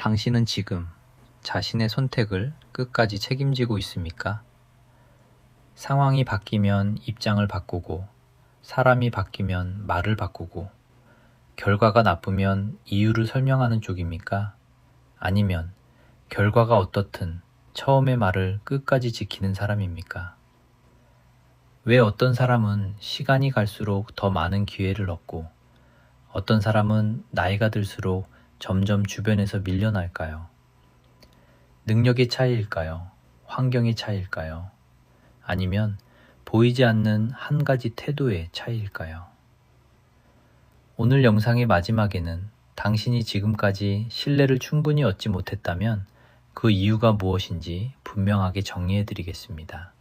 당신은 지금 자신의 선택을 끝까지 책임지고 있습니까? 상황이 바뀌면 입장을 바꾸고, 사람이 바뀌면 말을 바꾸고, 결과가 나쁘면 이유를 설명하는 쪽입니까? 아니면 결과가 어떻든 처음의 말을 끝까지 지키는 사람입니까? 왜 어떤 사람은 시간이 갈수록 더 많은 기회를 얻고, 어떤 사람은 나이가 들수록 점점 주변에서 밀려날까요? 능력의 차이일까요? 환경의 차이일까요? 아니면 보이지 않는 한 가지 태도의 차이일까요? 오늘 영상의 마지막에는 당신이 지금까지 신뢰를 충분히 얻지 못했다면 그 이유가 무엇인지 분명하게 정리해 드리겠습니다.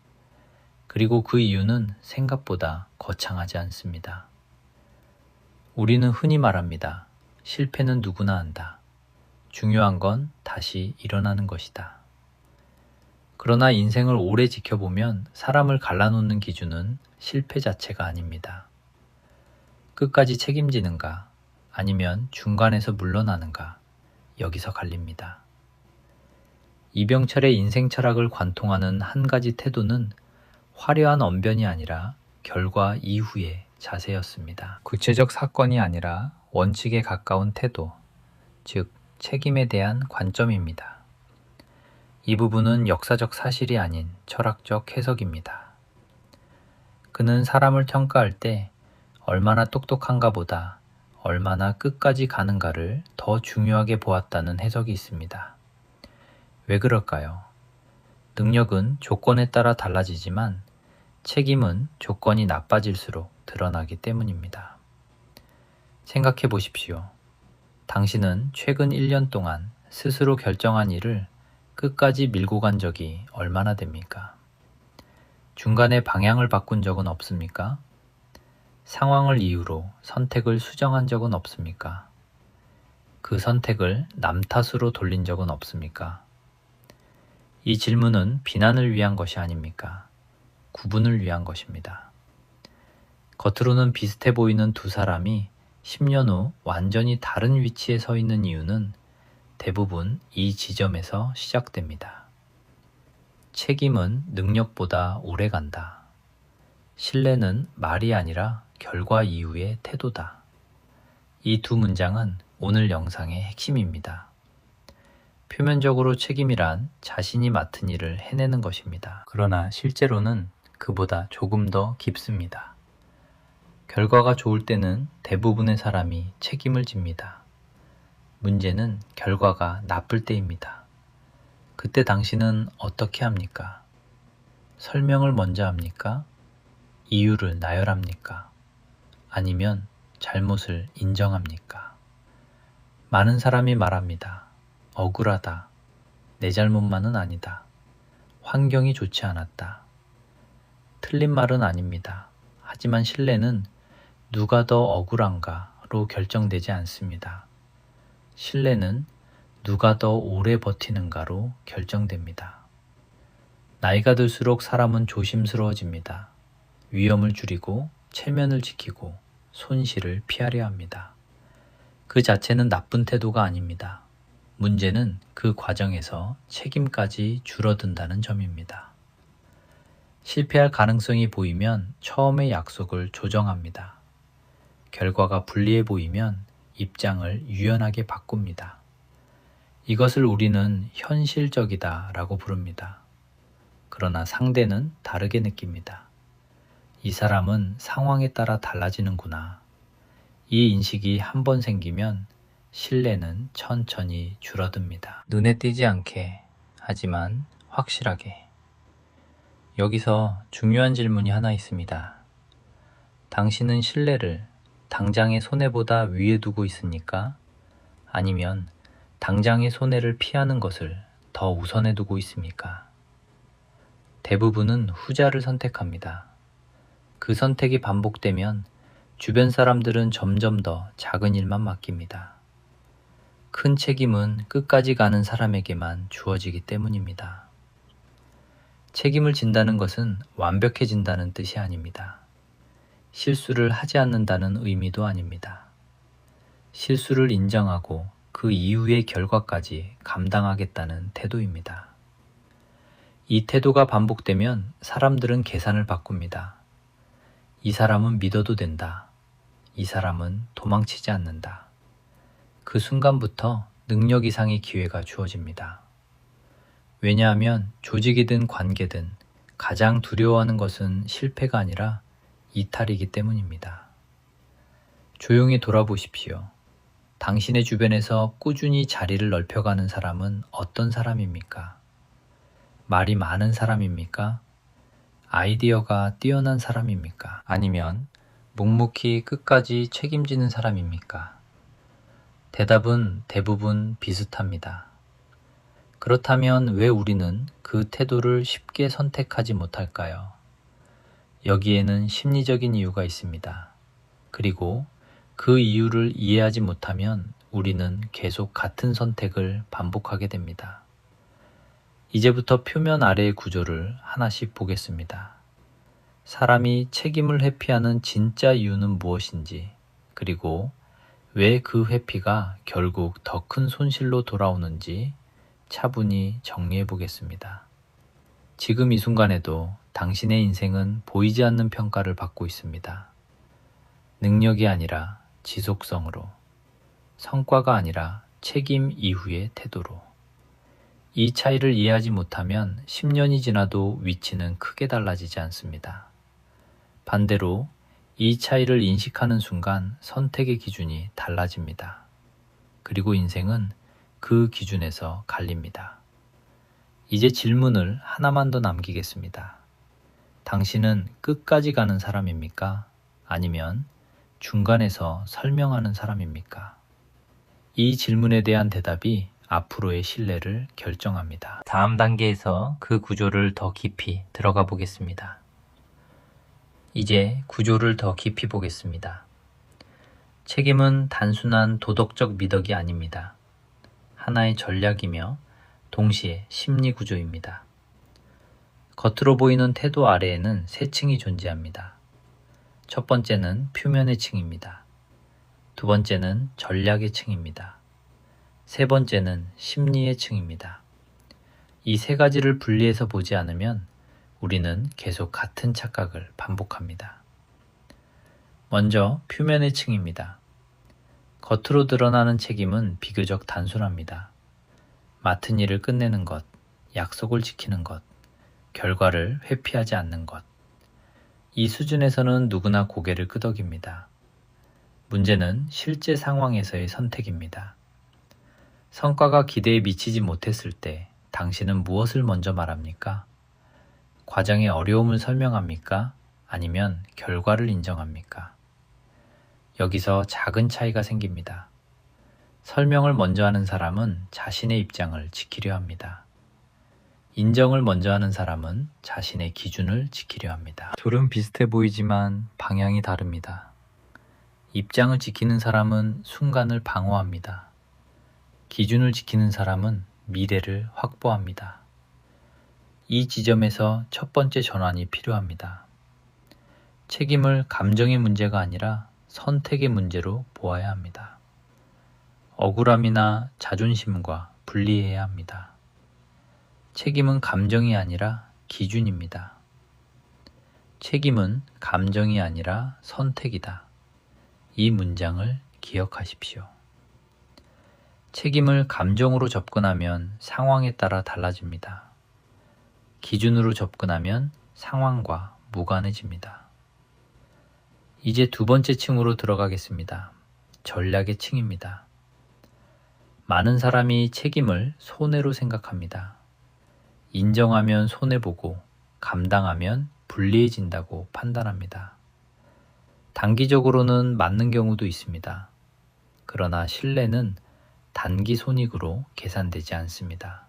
그리고 그 이유는 생각보다 거창하지 않습니다. 우리는 흔히 말합니다. 실패는 누구나 한다. 중요한 건 다시 일어나는 것이다. 그러나 인생을 오래 지켜보면 사람을 갈라놓는 기준은 실패 자체가 아닙니다. 끝까지 책임지는가, 아니면 중간에서 물러나는가, 여기서 갈립니다. 이병철의 인생 철학을 관통하는 한 가지 태도는 화려한 언변이 아니라 결과 이후의 자세였습니다. 구체적 사건이 아니라 원칙에 가까운 태도, 즉 책임에 대한 관점입니다. 이 부분은 역사적 사실이 아닌 철학적 해석입니다. 그는 사람을 평가할 때 얼마나 똑똑한가 보다 얼마나 끝까지 가는가를 더 중요하게 보았다는 해석이 있습니다. 왜 그럴까요? 능력은 조건에 따라 달라지지만 책임은 조건이 나빠질수록 드러나기 때문입니다. 생각해 보십시오. 당신은 최근 1년 동안 스스로 결정한 일을 끝까지 밀고 간 적이 얼마나 됩니까? 중간에 방향을 바꾼 적은 없습니까? 상황을 이유로 선택을 수정한 적은 없습니까? 그 선택을 남 탓으로 돌린 적은 없습니까? 이 질문은 비난을 위한 것이 아닙니까? 구분을 위한 것입니다. 겉으로는 비슷해 보이는 두 사람이 10년 후 완전히 다른 위치에 서 있는 이유는 대부분 이 지점에서 시작됩니다. 책임은 능력보다 오래 간다. 신뢰는 말이 아니라 결과 이후의 태도다. 이 두 문장은 오늘 영상의 핵심입니다. 표면적으로 책임이란 자신이 맡은 일을 해내는 것입니다. 그러나 실제로는 그보다 조금 더 깊습니다. 결과가 좋을 때는 대부분의 사람이 책임을 집니다. 문제는 결과가 나쁠 때입니다. 그때 당신은 어떻게 합니까? 설명을 먼저 합니까? 이유를 나열합니까? 아니면 잘못을 인정합니까? 많은 사람이 말합니다. 억울하다. 내 잘못만은 아니다. 환경이 좋지 않았다. 틀린 말은 아닙니다. 하지만 신뢰는 누가 더 억울한가로 결정되지 않습니다. 신뢰는 누가 더 오래 버티는가로 결정됩니다. 나이가 들수록 사람은 조심스러워집니다. 위험을 줄이고 체면을 지키고 손실을 피하려 합니다. 그 자체는 나쁜 태도가 아닙니다. 문제는 그 과정에서 책임까지 줄어든다는 점입니다. 실패할 가능성이 보이면 처음의 약속을 조정합니다. 결과가 불리해 보이면 입장을 유연하게 바꿉니다. 이것을 우리는 현실적이다 라고 부릅니다. 그러나 상대는 다르게 느낍니다. 이 사람은 상황에 따라 달라지는구나. 이 인식이 한 번 생기면 신뢰는 천천히 줄어듭니다. 눈에 띄지 않게, 하지만 확실하게. 여기서 중요한 질문이 하나 있습니다. 당신은 신뢰를 당장의 손해보다 위에 두고 있습니까? 아니면 당장의 손해를 피하는 것을 더 우선해 두고 있습니까? 대부분은 후자를 선택합니다. 그 선택이 반복되면 주변 사람들은 점점 더 작은 일만 맡깁니다. 큰 책임은 끝까지 가는 사람에게만 주어지기 때문입니다. 책임을 진다는 것은 완벽해진다는 뜻이 아닙니다. 실수를 하지 않는다는 의미도 아닙니다. 실수를 인정하고 그 이후의 결과까지 감당하겠다는 태도입니다. 이 태도가 반복되면 사람들은 계산을 바꿉니다. 이 사람은 믿어도 된다. 이 사람은 도망치지 않는다. 그 순간부터 능력 이상의 기회가 주어집니다. 왜냐하면 조직이든 관계든 가장 두려워하는 것은 실패가 아니라 이탈이기 때문입니다. 조용히 돌아보십시오. 당신의 주변에서 꾸준히 자리를 넓혀가는 사람은 어떤 사람입니까? 말이 많은 사람입니까? 아이디어가 뛰어난 사람입니까? 아니면 묵묵히 끝까지 책임지는 사람입니까? 대답은 대부분 비슷합니다. 그렇다면 왜 우리는 그 태도를 쉽게 선택하지 못할까요? 여기에는 심리적인 이유가 있습니다. 그리고 그 이유를 이해하지 못하면 우리는 계속 같은 선택을 반복하게 됩니다. 이제부터 표면 아래의 구조를 하나씩 보겠습니다. 사람이 책임을 회피하는 진짜 이유는 무엇인지, 그리고 왜 그 회피가 결국 더 큰 손실로 돌아오는지 차분히 정리해 보겠습니다. 지금 이 순간에도 당신의 인생은 보이지 않는 평가를 받고 있습니다. 능력이 아니라 지속성으로, 성과가 아니라 책임 이후의 태도로. 이 차이를 이해하지 못하면 10년이 지나도 위치는 크게 달라지지 않습니다. 반대로 이 차이를 인식하는 순간 선택의 기준이 달라집니다. 그리고 인생은 그 기준에서 갈립니다. 이제 질문을 하나만 더 남기겠습니다. 당신은 끝까지 가는 사람입니까? 아니면 중간에서 설명하는 사람입니까? 이 질문에 대한 대답이 앞으로의 신뢰를 결정합니다. 다음 단계에서 그 구조를 더 깊이 들어가 보겠습니다. 이제 구조를 더 깊이 보겠습니다. 책임은 단순한 도덕적 미덕이 아닙니다. 하나의 전략이며 동시에 심리 구조입니다. 겉으로 보이는 태도 아래에는 세 층이 존재합니다. 첫 번째는 표면의 층입니다. 두 번째는 전략의 층입니다. 세 번째는 심리의 층입니다. 이 세 가지를 분리해서 보지 않으면 우리는 계속 같은 착각을 반복합니다. 먼저 표면의 층입니다. 겉으로 드러나는 책임은 비교적 단순합니다. 맡은 일을 끝내는 것, 약속을 지키는 것, 결과를 회피하지 않는 것. 이 수준에서는 누구나 고개를 끄덕입니다. 문제는 실제 상황에서의 선택입니다. 성과가 기대에 미치지 못했을 때 당신은 무엇을 먼저 말합니까? 과정의 어려움을 설명합니까? 아니면 결과를 인정합니까? 여기서 작은 차이가 생깁니다. 설명을 먼저 하는 사람은 자신의 입장을 지키려 합니다. 인정을 먼저 하는 사람은 자신의 기준을 지키려 합니다. 둘은 비슷해 보이지만 방향이 다릅니다. 입장을 지키는 사람은 순간을 방어합니다. 기준을 지키는 사람은 미래를 확보합니다. 이 지점에서 첫 번째 전환이 필요합니다. 책임을 감정의 문제가 아니라 선택의 문제로 보아야 합니다. 억울함이나 자존심과 분리해야 합니다. 책임은 감정이 아니라 기준입니다. 책임은 감정이 아니라 선택이다. 이 문장을 기억하십시오. 책임을 감정으로 접근하면 상황에 따라 달라집니다. 기준으로 접근하면 상황과 무관해집니다. 이제 두 번째 층으로 들어가겠습니다. 전략의 층입니다. 많은 사람이 책임을 손해로 생각합니다. 인정하면 손해보고 감당하면 불리해진다고 판단합니다. 단기적으로는 맞는 경우도 있습니다. 그러나 신뢰는 단기 손익으로 계산되지 않습니다.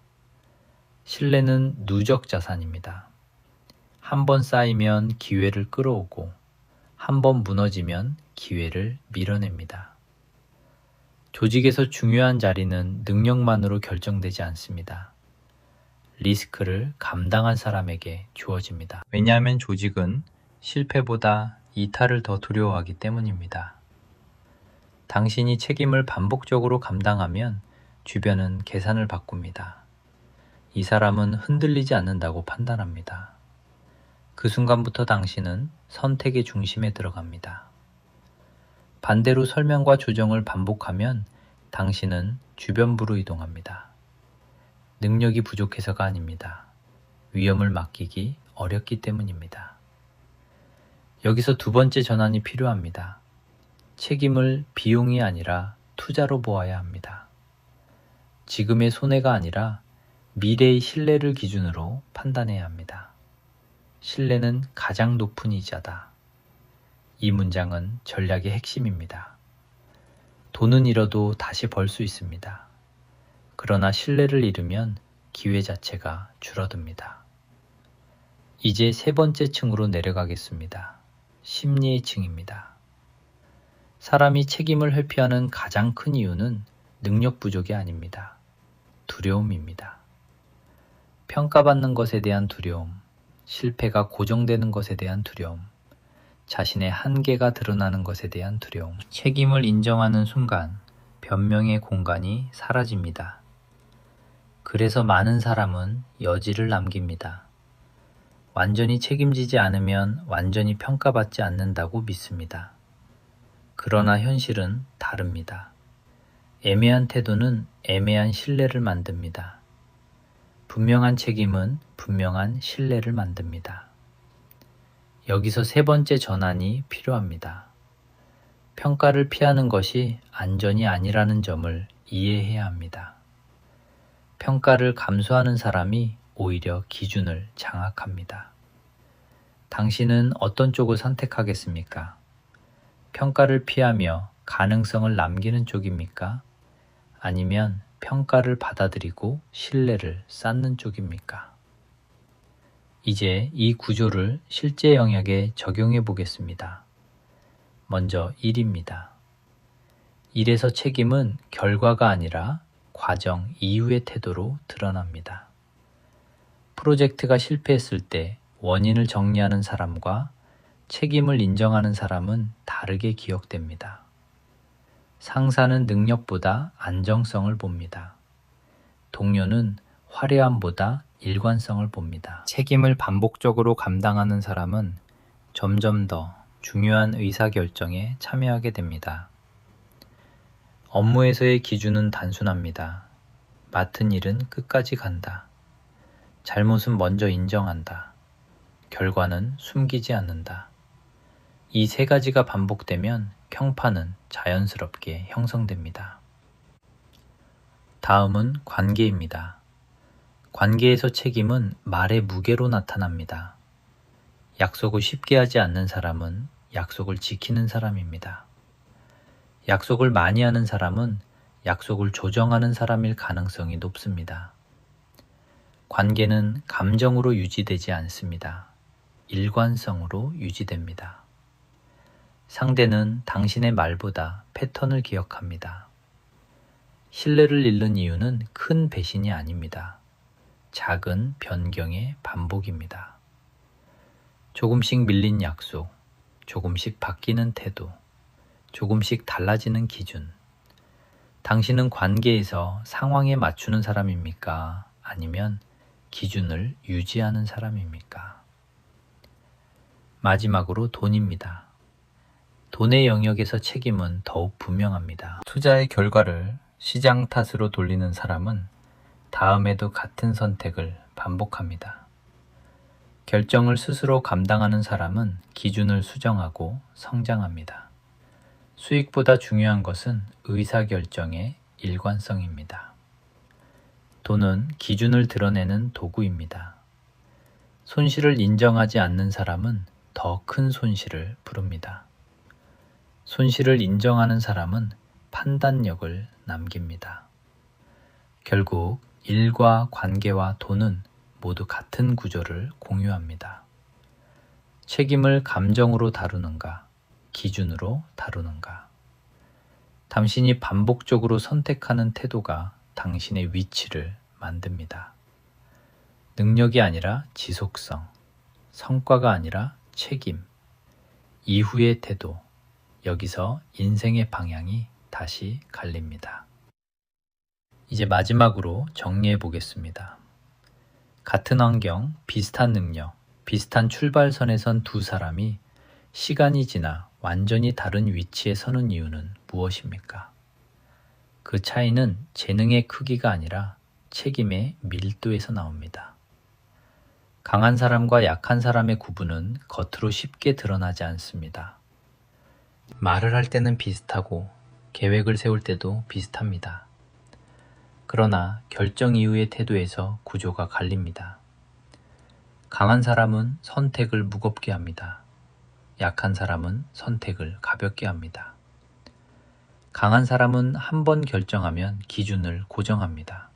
신뢰는 누적 자산입니다. 한 번 쌓이면 기회를 끌어오고 한 번 무너지면 기회를 밀어냅니다. 조직에서 중요한 자리는 능력만으로 결정되지 않습니다. 리스크를 감당한 사람에게 주어집니다. 왜냐하면 조직은 실패보다 이탈을 더 두려워하기 때문입니다. 당신이 책임을 반복적으로 감당하면 주변은 계산을 바꿉니다. 이 사람은 흔들리지 않는다고 판단합니다. 그 순간부터 당신은 선택의 중심에 들어갑니다. 반대로 설명과 조정을 반복하면 당신은 주변부로 이동합니다. 능력이 부족해서가 아닙니다. 위험을 맡기기 어렵기 때문입니다. 여기서 두 번째 전환이 필요합니다. 책임을 비용이 아니라 투자로 보아야 합니다. 지금의 손해가 아니라 미래의 신뢰를 기준으로 판단해야 합니다. 신뢰는 가장 높은 이자다. 이 문장은 전략의 핵심입니다. 돈은 잃어도 다시 벌 수 있습니다. 그러나 신뢰를 잃으면 기회 자체가 줄어듭니다. 이제 세 번째 층으로 내려가겠습니다. 심리의 층입니다. 사람이 책임을 회피하는 가장 큰 이유는 능력 부족이 아닙니다. 두려움입니다. 평가받는 것에 대한 두려움, 실패가 고정되는 것에 대한 두려움, 자신의 한계가 드러나는 것에 대한 두려움. 책임을 인정하는 순간 변명의 공간이 사라집니다. 그래서 많은 사람은 여지를 남깁니다. 완전히 책임지지 않으면 완전히 평가받지 않는다고 믿습니다. 그러나 현실은 다릅니다. 애매한 태도는 애매한 신뢰를 만듭니다. 분명한 책임은 분명한 신뢰를 만듭니다. 여기서 세 번째 전환이 필요합니다. 평가를 피하는 것이 안전이 아니라는 점을 이해해야 합니다. 평가를 감수하는 사람이 오히려 기준을 장악합니다. 당신은 어떤 쪽을 선택하겠습니까? 평가를 피하며 가능성을 남기는 쪽입니까? 아니면 평가를 받아들이고 신뢰를 쌓는 쪽입니까? 이제 이 구조를 실제 영역에 적용해 보겠습니다. 먼저 일입니다. 일에서 책임은 결과가 아니라 과정 이후의 태도로 드러납니다. 프로젝트가 실패했을 때 원인을 정리하는 사람과 책임을 인정하는 사람은 다르게 기억됩니다. 상사는 능력보다 안정성을 봅니다. 동료는 화려함보다 일관성을 봅니다. 책임을 반복적으로 감당하는 사람은 점점 더 중요한 의사결정에 참여하게 됩니다. 업무에서의 기준은 단순합니다. 맡은 일은 끝까지 간다. 잘못은 먼저 인정한다. 결과는 숨기지 않는다. 이 세 가지가 반복되면 평판은 자연스럽게 형성됩니다. 다음은 관계입니다. 관계에서 책임은 말의 무게로 나타납니다. 약속을 쉽게 하지 않는 사람은 약속을 지키는 사람입니다. 약속을 많이 하는 사람은 약속을 조정하는 사람일 가능성이 높습니다. 관계는 감정으로 유지되지 않습니다. 일관성으로 유지됩니다. 상대는 당신의 말보다 패턴을 기억합니다. 신뢰를 잃는 이유는 큰 배신이 아닙니다. 작은 변경의 반복입니다. 조금씩 밀린 약속, 조금씩 바뀌는 태도, 조금씩 달라지는 기준. 당신은 관계에서 상황에 맞추는 사람입니까? 아니면 기준을 유지하는 사람입니까? 마지막으로 돈입니다. 돈의 영역에서 책임은 더욱 분명합니다. 투자의 결과를 시장 탓으로 돌리는 사람은 다음에도 같은 선택을 반복합니다. 결정을 스스로 감당하는 사람은 기준을 수정하고 성장합니다. 수익보다 중요한 것은 의사결정의 일관성입니다. 돈은 기준을 드러내는 도구입니다. 손실을 인정하지 않는 사람은 더 큰 손실을 부릅니다. 손실을 인정하는 사람은 판단력을 남깁니다. 결국 일과 관계와 돈은 모두 같은 구조를 공유합니다. 책임을 감정으로 다루는가, 기준으로 다루는가. 당신이 반복적으로 선택하는 태도가 당신의 위치를 만듭니다. 능력이 아니라 지속성, 성과가 아니라 책임, 이후의 태도, 여기서 인생의 방향이 다시 갈립니다. 이제 마지막으로 정리해 보겠습니다. 같은 환경, 비슷한 능력, 비슷한 출발선에 선 두 사람이 시간이 지나 완전히 다른 위치에 서는 이유는 무엇입니까? 그 차이는 재능의 크기가 아니라 책임의 밀도에서 나옵니다. 강한 사람과 약한 사람의 구분은 겉으로 쉽게 드러나지 않습니다. 말을 할 때는 비슷하고 계획을 세울 때도 비슷합니다. 그러나 결정 이후의 태도에서 구조가 갈립니다. 강한 사람은 선택을 무겁게 합니다. 약한 사람은 선택을 가볍게 합니다. 강한 사람은 한 번 결정하면 기준을 고정합니다.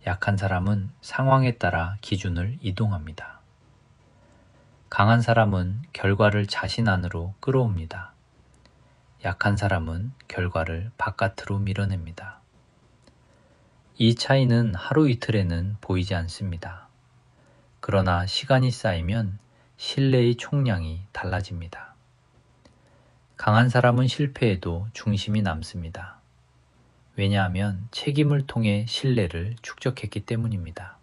약한 사람은 상황에 따라 기준을 이동합니다. 강한 사람은 결과를 자신 안으로 끌어옵니다. 약한 사람은 결과를 바깥으로 밀어냅니다. 이 차이는 하루 이틀에는 보이지 않습니다. 그러나 시간이 쌓이면 신뢰의 총량이 달라집니다. 강한 사람은 실패해도 중심이 남습니다. 왜냐하면 책임을 통해 신뢰를 축적했기 때문입니다.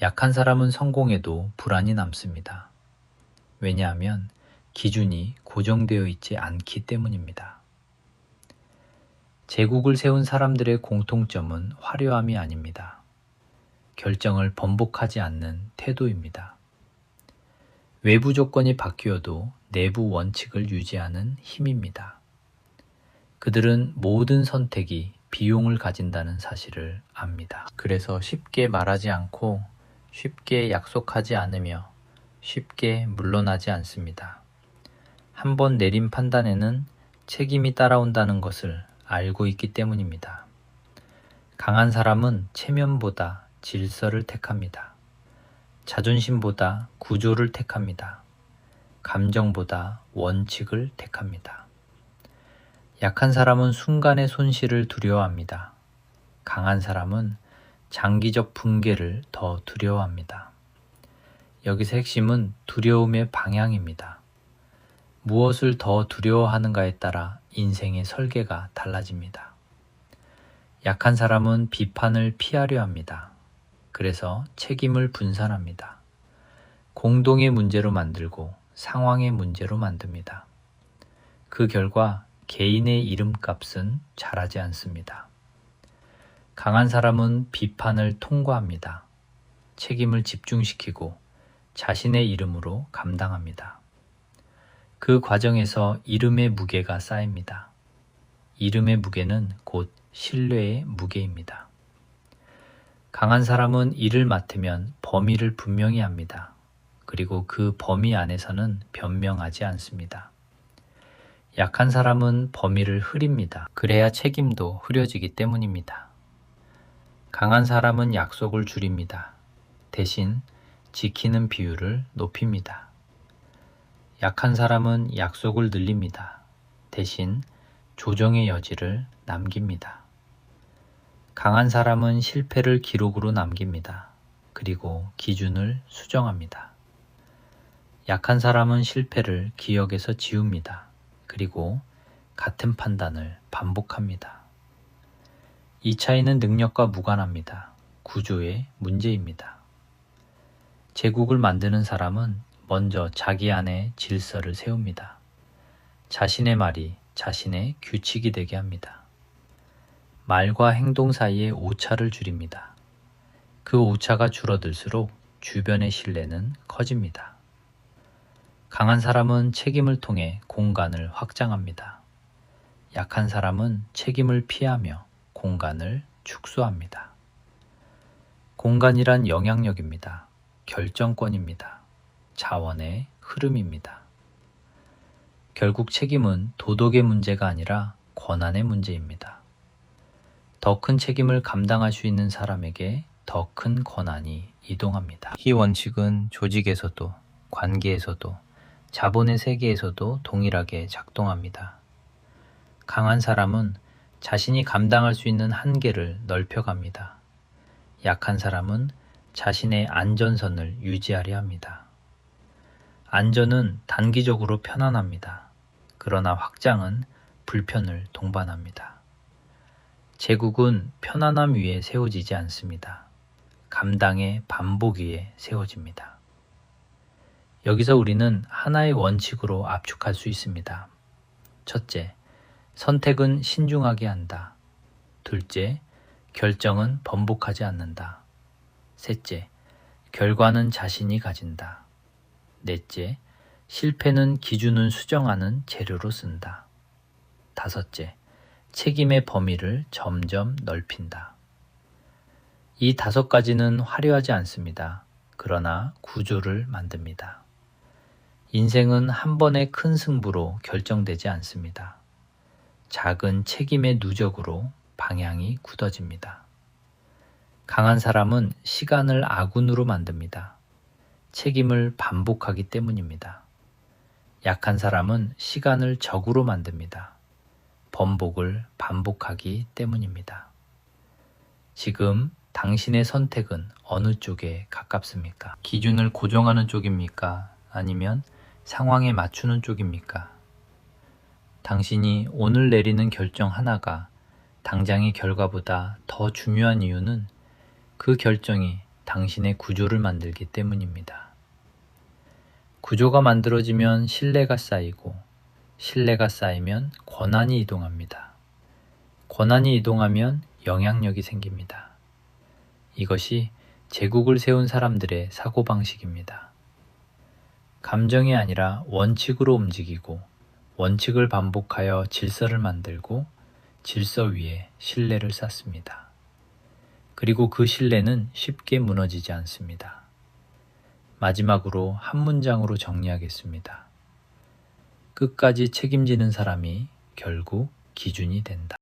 약한 사람은 성공해도 불안이 남습니다. 왜냐하면 기준이 고정되어 있지 않기 때문입니다. 제국을 세운 사람들의 공통점은 화려함이 아닙니다. 결정을 번복하지 않는 태도입니다. 외부 조건이 바뀌어도 내부 원칙을 유지하는 힘입니다. 그들은 모든 선택이 비용을 가진다는 사실을 압니다. 그래서 쉽게 말하지 않고 쉽게 약속하지 않으며 쉽게 물러나지 않습니다. 한번 내린 판단에는 책임이 따라온다는 것을 알고 있기 때문입니다. 강한 사람은 체면보다 질서를 택합니다. 자존심보다 구조를 택합니다. 감정보다 원칙을 택합니다. 약한 사람은 순간의 손실을 두려워합니다. 강한 사람은 장기적 붕괴를 더 두려워합니다. 여기서 핵심은 두려움의 방향입니다. 무엇을 더 두려워하는가에 따라 인생의 설계가 달라집니다. 약한 사람은 비판을 피하려 합니다. 그래서 책임을 분산합니다. 공동의 문제로 만들고 상황의 문제로 만듭니다. 그 결과 개인의 이름값은 자라지 않습니다. 강한 사람은 비판을 통과합니다. 책임을 집중시키고 자신의 이름으로 감당합니다. 그 과정에서 이름의 무게가 쌓입니다. 이름의 무게는 곧 신뢰의 무게입니다. 강한 사람은 일을 맡으면 범위를 분명히 합니다. 그리고 그 범위 안에서는 변명하지 않습니다. 약한 사람은 범위를 흐립니다. 그래야 책임도 흐려지기 때문입니다. 강한 사람은 약속을 줄입니다. 대신 지키는 비율을 높입니다. 약한 사람은 약속을 늘립니다. 대신 조정의 여지를 남깁니다. 강한 사람은 실패를 기록으로 남깁니다. 그리고 기준을 수정합니다. 약한 사람은 실패를 기억에서 지웁니다. 그리고 같은 판단을 반복합니다. 이 차이는 능력과 무관합니다. 구조의 문제입니다. 제국을 만드는 사람은 먼저 자기 안에 질서를 세웁니다. 자신의 말이 자신의 규칙이 되게 합니다. 말과 행동 사이의 오차를 줄입니다. 그 오차가 줄어들수록 주변의 신뢰는 커집니다. 강한 사람은 책임을 통해 공간을 확장합니다. 약한 사람은 책임을 피하며 공간을 축소합니다. 공간이란 영향력입니다. 결정권입니다. 자원의 흐름입니다. 결국 책임은 도덕의 문제가 아니라 권한의 문제입니다. 더 큰 책임을 감당할 수 있는 사람에게 더 큰 권한이 이동합니다. 이 원칙은 조직에서도 관계에서도 자본의 세계에서도 동일하게 작동합니다. 강한 사람은 자신이 감당할 수 있는 한계를 넓혀갑니다. 약한 사람은 자신의 안전선을 유지하려 합니다. 안전은 단기적으로 편안합니다. 그러나 확장은 불편을 동반합니다. 제국은 편안함 위에 세워지지 않습니다. 감당의 반복 위에 세워집니다. 여기서 우리는 하나의 원칙으로 압축할 수 있습니다. 첫째, 선택은 신중하게 한다. 둘째, 결정은 번복하지 않는다. 셋째, 결과는 자신이 가진다. 넷째, 실패는 기준을 수정하는 재료로 쓴다. 다섯째, 책임의 범위를 점점 넓힌다. 이 5가지는 화려하지 않습니다. 그러나 구조를 만듭니다. 인생은 한 번의 큰 승부로 결정되지 않습니다. 작은 책임의 누적으로 방향이 굳어집니다. 강한 사람은 시간을 아군으로 만듭니다. 책임을 반복하기 때문입니다. 약한 사람은 시간을 적으로 만듭니다. 번복을 반복하기 때문입니다. 지금 당신의 선택은 어느 쪽에 가깝습니까? 기준을 고정하는 쪽입니까? 아니면 상황에 맞추는 쪽입니까? 당신이 오늘 내리는 결정 하나가 당장의 결과보다 더 중요한 이유는 그 결정이 당신의 구조를 만들기 때문입니다. 구조가 만들어지면 신뢰가 쌓이고, 신뢰가 쌓이면 권한이 이동합니다. 권한이 이동하면 영향력이 생깁니다. 이것이 제국을 세운 사람들의 사고방식입니다. 감정이 아니라 원칙으로 움직이고, 원칙을 반복하여 질서를 만들고, 질서 위에 신뢰를 쌓습니다. 그리고 그 신뢰는 쉽게 무너지지 않습니다. 마지막으로 한 문장으로 정리하겠습니다. 끝까지 책임지는 사람이 결국 기준이 된다.